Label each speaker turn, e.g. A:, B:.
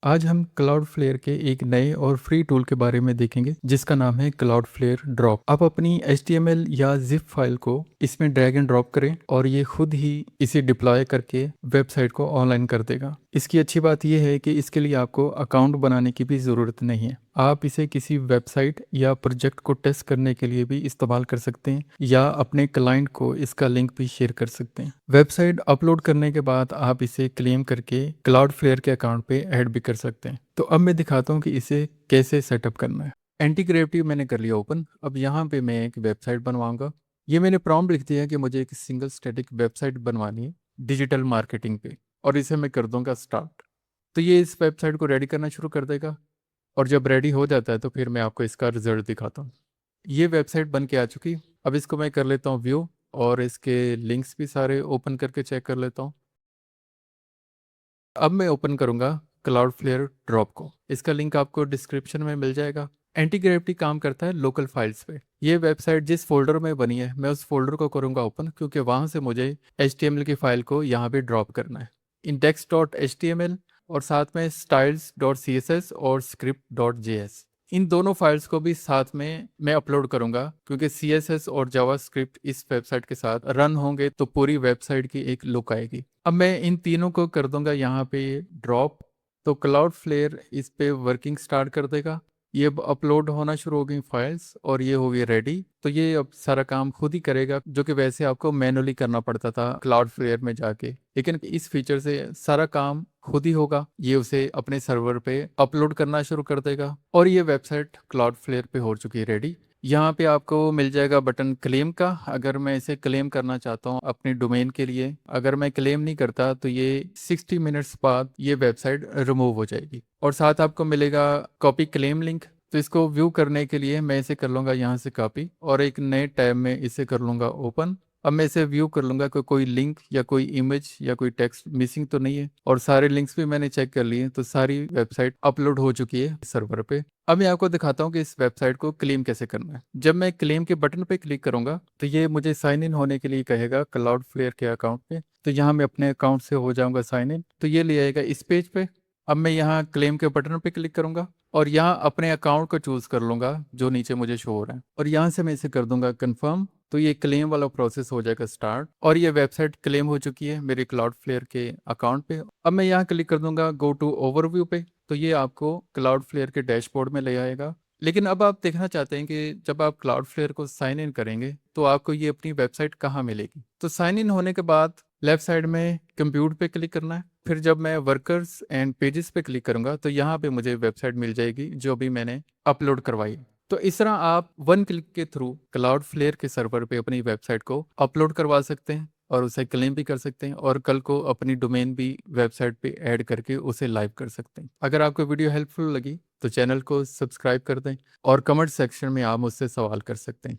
A: आज हम क्लाउडफ्लेयर के एक नए और फ्री टूल के बारे में देखेंगे जिसका नाम है क्लाउडफ्लेयर ड्रॉप। आप अपनी HTML या जिप फाइल को इसमें ड्रैग एंड ड्रॉप करें और ये खुद ही इसे डिप्लॉय करके वेबसाइट को ऑनलाइन कर देगा। इसकी अच्छी बात यह है कि इसके लिए आपको अकाउंट बनाने की भी ज़रूरत नहीं है। आप इसे किसी वेबसाइट या प्रोजेक्ट को टेस्ट करने के लिए भी इस्तेमाल कर सकते हैं या अपने क्लाइंट को इसका लिंक भी शेयर कर सकते हैं। वेबसाइट अपलोड करने के बाद आप इसे क्लेम करके क्लाउडफ्लेयर के अकाउंट पे ऐड भी कर सकते हैं। तो अब मैं दिखाता हूँ कि इसे कैसे सेटअप करना है। एंटी ग्रेविटी मैंने कर लिया ओपन। अब यहाँ पे मैं एक वेबसाइट बनवाऊंगा। ये मैंने प्रॉम्प्ट लिख दिया है कि मुझे एक सिंगल स्टैटिक वेबसाइट बनवानी है डिजिटल मार्केटिंग पे, और इसे मैं कर दूंगा स्टार्ट। तो ये इस वेबसाइट को रेडी करना शुरू कर देगा और जब रेडी हो जाता है तो फिर मैं आपको इसका रिजल्ट दिखाता हूँ। ये वेबसाइट बन के आ चुकी। अब इसको मैं कर लेता हूँ व्यू और इसके लिंक्स भी सारे ओपन करके चेक कर लेता हूँ। अब मैं ओपन करूंगा क्लाउडफ्लेयर ड्रॉप को। इसका लिंक आपको डिस्क्रिप्शन में मिल जाएगा। एंटी ग्रेविटी काम करता है लोकल फाइल्स पे। ये वेबसाइट जिस फोल्डर में बनी है मैं उस फोल्डर को करूंगा ओपन, क्योंकि वहां से मुझे HTML की फाइल को यहाँ पे ड्रॉप करना है। index.html और साथ में styles.css और script.js, इन दोनों फाइल्स को भी साथ में मैं अपलोड करूंगा, क्योंकि CSS और जावास्क्रिप्ट इस वेबसाइट के साथ रन होंगे तो पूरी वेबसाइट की एक लुक आएगी। अब मैं इन तीनों को कर दूंगा यहाँ पे ड्रॉप। तो क्लाउडफ्लेयर इस पे वर्किंग स्टार्ट कर देगा। ये अब अपलोड होना शुरू हो गई फाइल्स और ये हो गई रेडी। तो ये अब सारा काम खुद ही करेगा, जो कि वैसे आपको मैनुअली करना पड़ता था क्लाउडफ्लेयर में जाके, लेकिन इस फीचर से सारा काम खुद ही होगा। ये उसे अपने सर्वर पे अपलोड करना शुरू कर देगा और ये वेबसाइट क्लाउडफ्लेयर पे हो चुकी है रेडी। यहाँ पे आपको मिल जाएगा बटन क्लेम का। अगर मैं इसे क्लेम करना चाहता हूँ अपनी डोमेन के लिए, अगर मैं क्लेम नहीं करता तो ये 60 मिनट्स बाद ये वेबसाइट रिमूव हो जाएगी। और साथ आपको मिलेगा कॉपी क्लेम लिंक। तो इसको व्यू करने के लिए मैं इसे कर लूँगा यहाँ से कॉपी और एक नए टैब में इसे कर लूँगा ओपन। अब मैं इसे व्यू कर लूंगा कि कोई लिंक या कोई इमेज या कोई टेक्स्ट मिसिंग तो नहीं है, और सारे लिंक्स भी मैंने चेक कर लिए तो सारी वेबसाइट अपलोड हो चुकी है सर्वर पे। अब मैं आपको दिखाता हूँ कि इस वेबसाइट को क्लेम कैसे करना है। जब मैं क्लेम के बटन पे क्लिक करूंगा तो ये मुझे साइन इन होने के लिए कहेगा क्लाउडफ्लेयर के अकाउंट पे। तो यहाँ मैं अपने अकाउंट से हो जाऊंगा साइन इन, तो ये ले आएगा इस पेज पे। अब मैं यहाँ क्लेम के बटन पे क्लिक करूंगा और यहाँ अपने अकाउंट को चूज कर लूंगा जो नीचे मुझे शो हो रहा है, और यहाँ से मैं इसे कर दूंगा कंफर्म। तो ये क्लेम वाला प्रोसेस हो जाएगा स्टार्ट और ये वेबसाइट क्लेम हो चुकी है मेरे क्लाउडफ्लेयर के अकाउंट पे। अब मैं यहाँ क्लिक कर दूंगा गो टू ओवरव्यू पे। तो ये आपको क्लाउडफ्लेयर के डैशबोर्ड में ले आएगा। लेकिन अब आप देखना चाहते हैं कि जब आप क्लाउडफ्लेयर को साइन इन करेंगे तो आपको ये अपनी वेबसाइट कहाँ मिलेगी। तो साइन इन होने के बाद लेफ्ट साइड में कंप्यूट पे क्लिक करना है। फिर जब मैं वर्कर्स एंड पेजेस पे क्लिक करूंगा तो यहाँ पे मुझे वेबसाइट मिल जाएगी जो भी मैंने अपलोड करवाई। तो इस तरह आप वन क्लिक के थ्रू क्लाउडफ्लेयर के सर्वर पे अपनी वेबसाइट को अपलोड करवा सकते हैं और उसे क्लेम भी कर सकते हैं, और कल को अपनी डोमेन भी वेबसाइट पे ऐड करके उसे लाइव कर सकते हैं। अगर आपको वीडियो हेल्पफुल लगी तो चैनल को सब्सक्राइब कर दें और कमेंट सेक्शन में आप मुझसे सवाल कर सकते हैं।